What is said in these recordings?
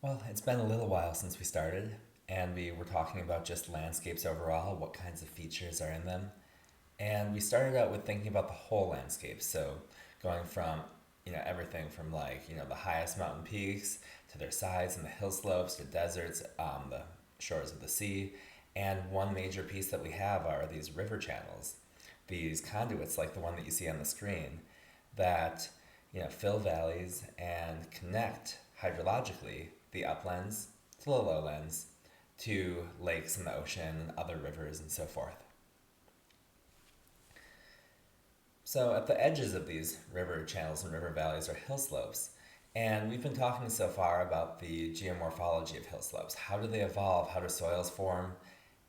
Well, it's been a little while since we started, and we were talking about just landscapes overall, what kinds of features are in them. And we started out with thinking about the whole landscape, so going from everything from the highest mountain peaks to their sides and the hill slopes to deserts, the shores of the sea. And one major piece that we have are these river channels, these conduits like the one that you see on the screen, that fill valleys and connect hydrologically the uplands to the lowlands to lakes and the ocean and other rivers and so forth. So at the edges of these river channels and river valleys are hill slopes. And we've been talking so far about the geomorphology of hill slopes. How do they evolve? How do soils form?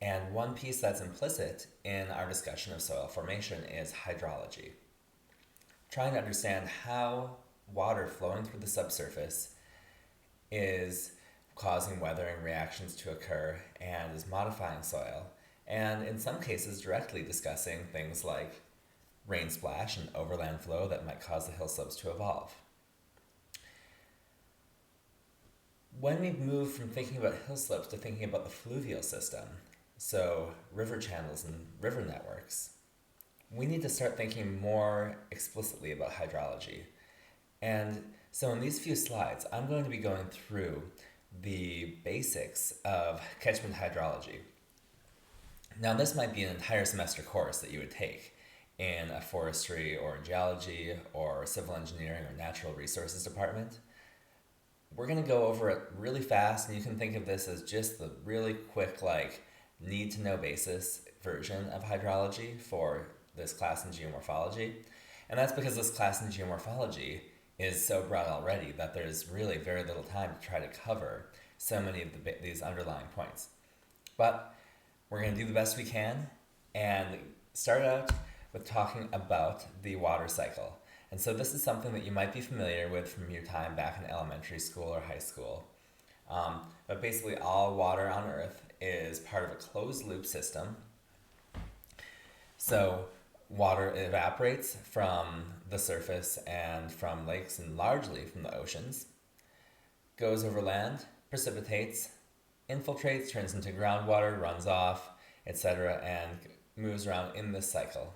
And one piece that's implicit in our discussion of soil formation is hydrology. Trying to understand how water flowing through the subsurface is causing weathering reactions to occur and is modifying soil, and in some cases directly discussing things like rain splash and overland flow that might cause the hill slopes to evolve. When we move from thinking about hill slopes to thinking about the fluvial system, so river channels and river networks, we need to start thinking more explicitly about hydrology. And so in these few slides, I'm going to be going through the basics of catchment hydrology. Now, this might be an entire semester course that you would take in a forestry or geology or civil engineering or natural resources department. We're going to go over it really fast, and you can think of this as just the really quick, need to know basis version of hydrology for this class in geomorphology. And that's because this class in geomorphology is so broad already that there's really very little time to try to cover so many of these underlying points. But we're going to do the best we can and start out with talking about the water cycle. And so this is something that you might be familiar with from your time back in elementary school or high school. But basically all water on Earth is part of a closed loop system. So water evaporates from the surface and from lakes and largely from the oceans, goes over land, precipitates, infiltrates, turns into groundwater, runs off, etc., and moves around in this cycle.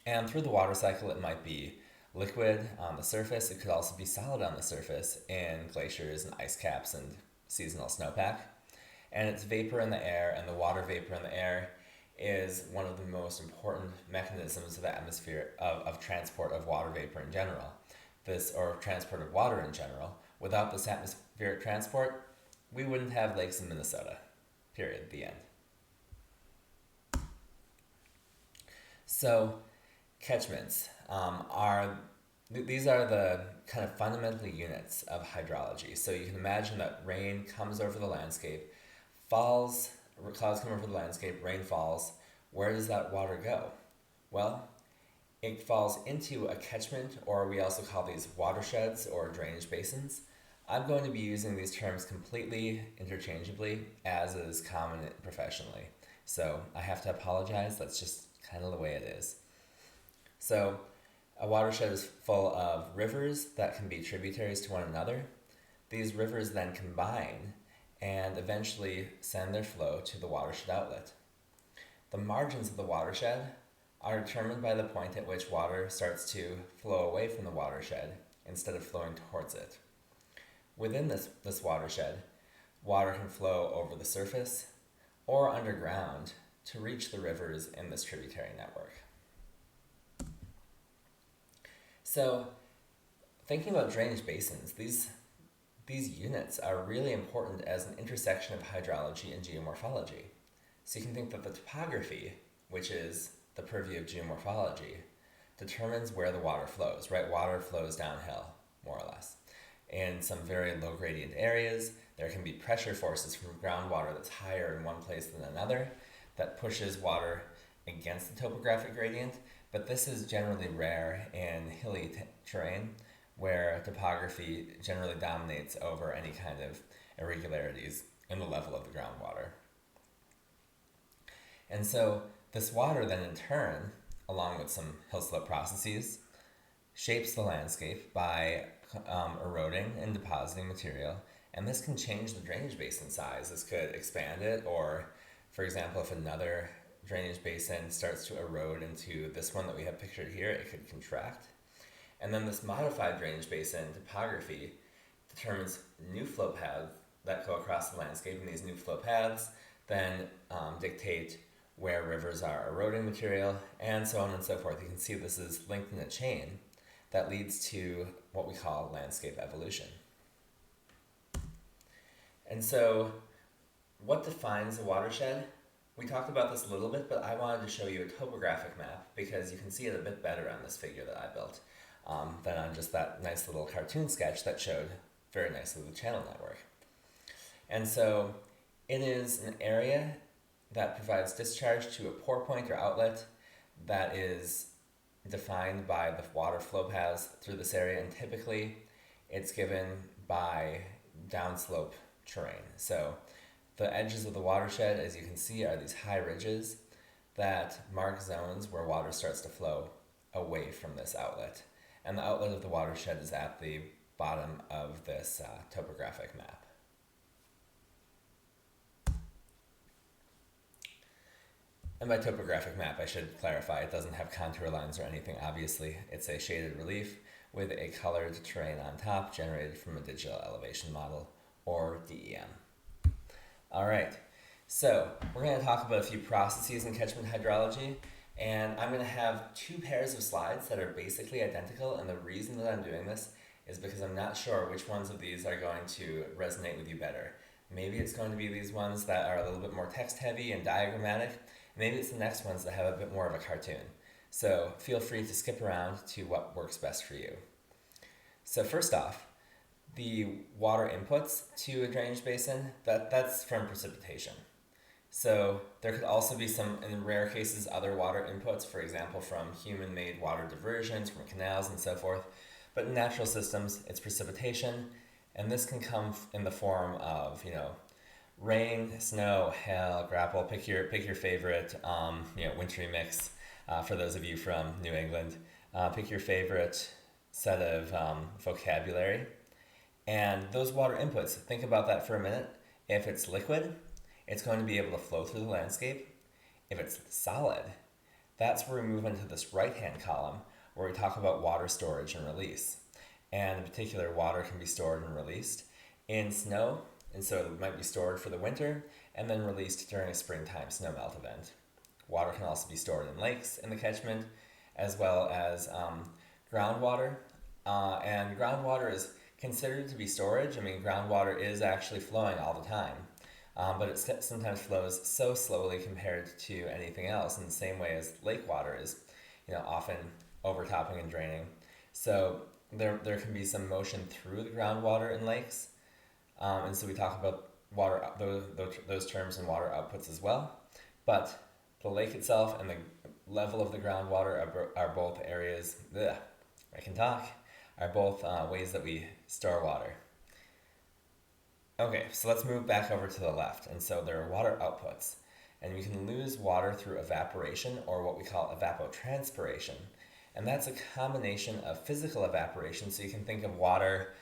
And through the water cycle, it might be liquid on the surface. It could also be solid on the surface in glaciers and ice caps and seasonal snowpack. And it's vapor in the air, and the water vapor in the air is one of the most important mechanisms of atmosphere of transport of water vapor in general. Or transport of water in general. Without this atmospheric transport, we wouldn't have lakes in Minnesota. Period. The end. So, catchments these are the kind of fundamental units of hydrology. So you can imagine that rain comes over the landscape, falls, clouds come over the landscape, rain falls. Where does that water go? Well, it falls into a catchment, or we also call these watersheds or drainage basins. I'm going to be using these terms completely interchangeably, as is common professionally. So I have to apologize, that's just kind of the way it is. So a watershed is full of rivers that can be tributaries to one another. These rivers then combine and eventually send their flow to the watershed outlet. The margins of the watershed are determined by the point at which water starts to flow away from the watershed instead of flowing towards it. Within this watershed, water can flow over the surface or underground to reach the rivers in this tributary network. So, thinking about drainage basins, these units are really important as an intersection of hydrology and geomorphology. So you can think that the topography, which is the purview of geomorphology, determines where the water flows, right? Water flows downhill, more or less. In some very low gradient areas, there can be pressure forces from groundwater that's higher in one place than another that pushes water against the topographic gradient, but this is generally rare in hilly terrain where topography generally dominates over any kind of irregularities in the level of the groundwater. And so this water then in turn, along with some hill slope processes, shapes the landscape by eroding and depositing material And this can change the drainage basin size. This could expand it, or, for example, if another drainage basin starts to erode into this one that we have pictured here, it could contract. And then this modified drainage basin topography determines new flow paths that go across the landscape, and these new flow paths then dictate where rivers are eroding material, and so on and so forth. You can see this is linked in a chain that leads to what we call landscape evolution. And so, what defines a watershed? We talked about this a little bit, but I wanted to show you a topographic map because you can see it a bit better on this figure that I built than on just that nice little cartoon sketch that showed very nicely the channel network. And so, it is an area that provides discharge to a pour point or outlet that is defined by the water flow paths through this area, and typically it's given by downslope terrain. So the edges of the watershed, as you can see, are these high ridges that mark zones where water starts to flow away from this outlet. And the outlet of the watershed is at the bottom of this topographic map. And by topographic map, I should clarify, it doesn't have contour lines or anything, obviously. It's a shaded relief with a colored terrain on top generated from a digital elevation model, or DEM. All right, so we're going to talk about a few processes in catchment hydrology, and I'm going to have two pairs of slides that are basically identical, and the reason that I'm doing this is because I'm not sure which ones of these are going to resonate with you better. Maybe it's going to be these ones that are a little bit more text heavy and diagrammatic. Maybe it's the next ones that have a bit more of a cartoon. So feel free to skip around to what works best for you. So first off, the water inputs to a drainage basin, that's from precipitation. So there could also be some, in rare cases, other water inputs, for example, from human-made water diversions, from canals and so forth. But in natural systems, it's precipitation, and this can come in the form of, rain, snow, hail, grapple. Pick your favorite, wintry mix. For those of you from New England, pick your favorite set of vocabulary. And those water inputs, think about that for a minute. If it's liquid, it's going to be able to flow through the landscape. If it's solid, that's where we move into this right-hand column where we talk about water storage and release. And in particular, water can be stored and released in snow, and so it might be stored for the winter and then released during a springtime snowmelt event. Water can also be stored in lakes in the catchment, as well as groundwater. And groundwater is considered to be storage. I mean, groundwater is actually flowing all the time, but it sometimes flows so slowly compared to anything else, in the same way as lake water is, often overtopping and draining. So there can be some motion through the groundwater in lakes. And so we talk about water, those terms in water outputs as well. But the lake itself and the level of the groundwater are both areas, are both ways that we store water. Okay, so let's move back over to the left. And so there are water outputs. And we can lose water through evaporation, or what we call evapotranspiration. And that's a combination of physical evaporation, so you can think of water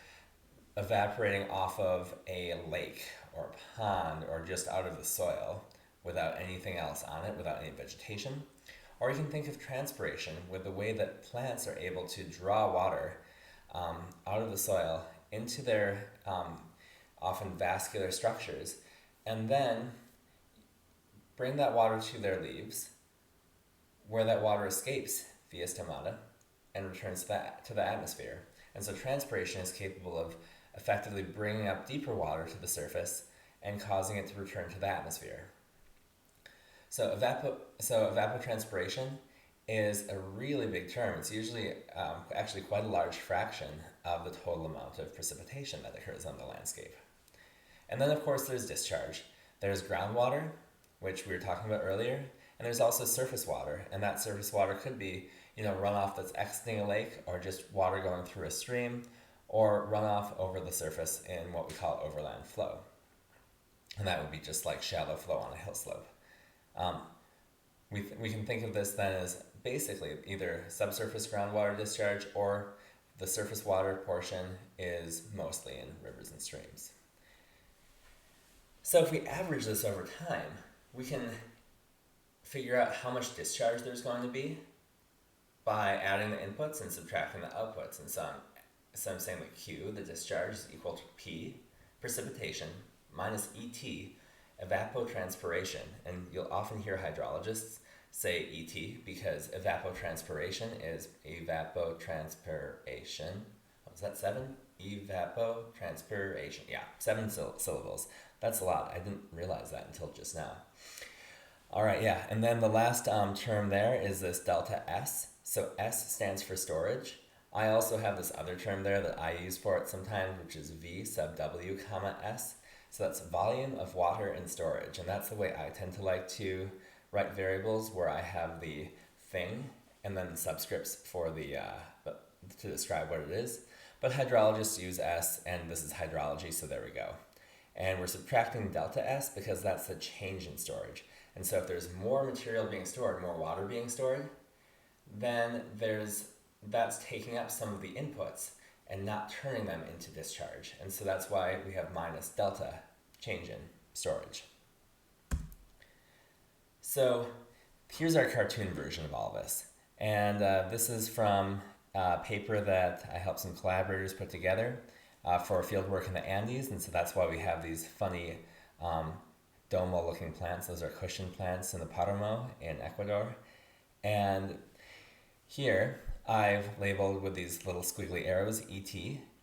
evaporating off of a lake or a pond or just out of the soil without anything else on it, without any vegetation. Or you can think of transpiration with the way that plants are able to draw water out of the soil into their often vascular structures, and then bring that water to their leaves, where that water escapes via stomata and returns to the atmosphere. And so transpiration is capable of effectively bringing up deeper water to the surface and causing it to return to the atmosphere. So evapotranspiration is a really big term. It's usually actually quite a large fraction of the total amount of precipitation that occurs on the landscape. And then of course there's discharge. There's groundwater, which we were talking about earlier, and there's also surface water, and that surface water could be runoff that's exiting a lake, or just water going through a stream, or runoff over the surface in what we call overland flow. And that would be just like shallow flow on a hill slope. We can think of this then as basically either subsurface groundwater discharge, or the surface water portion is mostly in rivers and streams. So if we average this over time, we can figure out how much discharge there's going to be by adding the inputs and subtracting the outputs. And so I'm saying that Q, the discharge, is equal to P, precipitation, minus ET, evapotranspiration. And you'll often hear hydrologists say ET because evapotranspiration is evapotranspiration. Was that 7? Evapotranspiration. Yeah, 7 syllables. That's a lot. I didn't realize that until just now. All right, yeah. And then the last term there is this delta S. So S stands for storage. I also have this other term there that I use for it sometimes, which is V sub W comma S. So that's volume of water in storage. And that's the way I tend to like to write variables, where I have the thing and then subscripts for the to describe what it is. But hydrologists use S, and this is hydrology, so there we go. And we're subtracting delta S because that's the change in storage. And so if there's more material being stored, more water being stored, then that's taking up some of the inputs and not turning them into discharge. And so that's why we have minus delta, change in storage. So here's our cartoon version of all this. And this is from a paper that I helped some collaborators put together for field work in the Andes. And so that's why we have these funny domo-looking plants. Those are cushion plants in the Paramo in Ecuador. And here I've labeled with these little squiggly arrows ET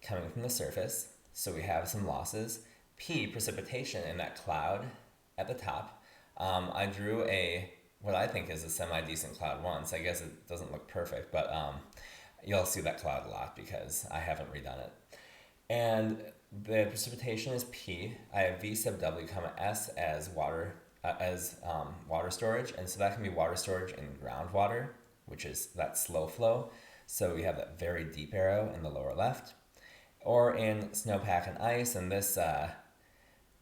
coming from the surface. So we have some losses. P, precipitation in that cloud at the top. I drew what I think is a semi-decent cloud once. I guess it doesn't look perfect, but you'll see that cloud a lot because I haven't redone it. And the precipitation is P. I have V sub W comma S as water storage, and so that can be water storage in groundwater, which is that slow flow. So we have that very deep arrow in the lower left, or in snowpack and ice. And this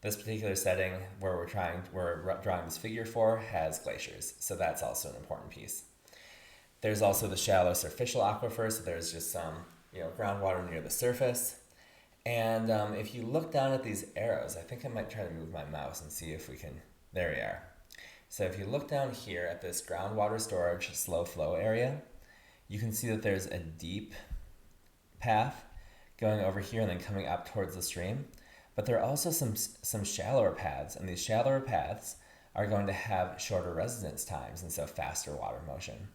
particular setting where we're drawing this figure for has glaciers, so that's also an important piece. There's also the shallow superficial aquifer, so there's just some groundwater near the surface. And if you look down at these arrows, I think I might try to move my mouse and see if we can, there we are. So if you look down here at this groundwater storage slow flow area, you can see that there's a deep path going over here and then coming up towards the stream. But there are also some shallower paths, and these shallower paths are going to have shorter residence times, and so faster water motion.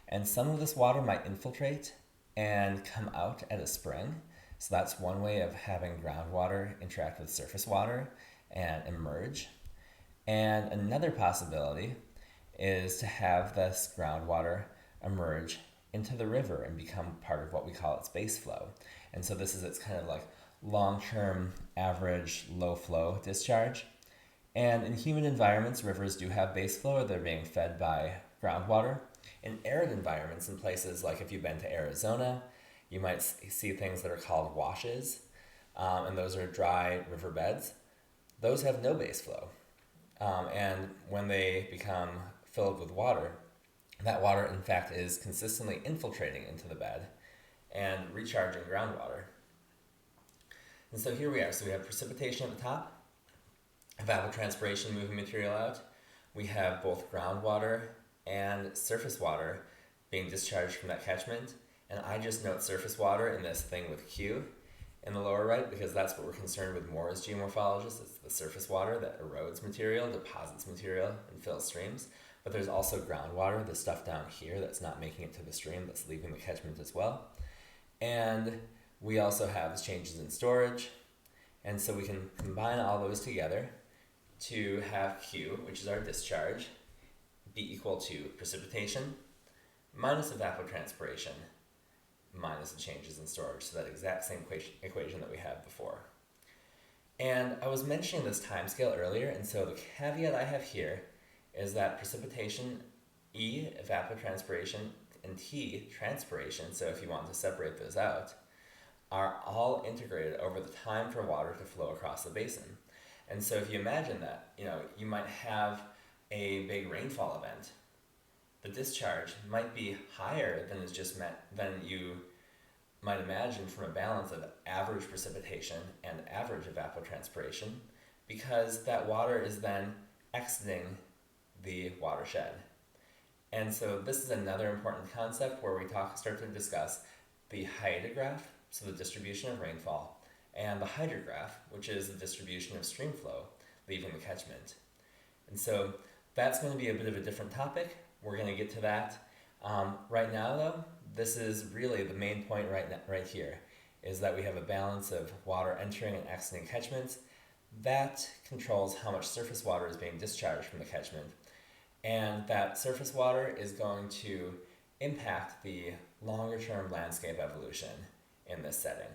And some of this water might infiltrate and come out at a spring. So that's one way of having groundwater interact with surface water and emerge. And another possibility is to have this groundwater emerge into the river and become part of what we call its base flow. And so this is its kind of like long-term average low flow discharge. And in humid environments, rivers do have base flow, or they're being fed by groundwater. In arid environments, in places like if you've been to Arizona, you might see things that are called washes, and those are dry riverbeds. Those have no base flow. And when they become filled with water, that water, in fact, is consistently infiltrating into the bed and recharging groundwater. And so here we are. So we have precipitation at the top, evapotranspiration moving material out. We have both groundwater and surface water being discharged from that catchment. And I just note surface water in this thing with Q in the lower right because that's what we're concerned with more as geomorphologists. It's the surface water that erodes material, deposits material, and fills streams. But there's also groundwater, the stuff down here that's not making it to the stream, that's leaving the catchment as well. And we also have changes in storage. And so we can combine all those together to have Q, which is our discharge, be equal to precipitation minus evapotranspiration minus the changes in storage. So that exact same equation that we had before. And I was mentioning this time scale earlier, and so the caveat I have here is that precipitation, E, evapotranspiration, and T, transpiration, so if you want to separate those out, are all integrated over the time for water to flow across the basin. And so if you imagine that, you might have a big rainfall event. The discharge might be higher than you might imagine from a balance of average precipitation and average evapotranspiration, because that water is then exiting the watershed. And so this is another important concept where we start to discuss the hydrograph, so the distribution of rainfall, and the hydrograph, which is the distribution of stream flow leaving the catchment. And so that's going to be a bit of a different topic. We're going to get to that. Right now, though, this is really the main point right here, is that we have a balance of water entering and exiting catchments. That controls how much surface water is being discharged from the catchment. And that surface water is going to impact the longer term landscape evolution in this setting.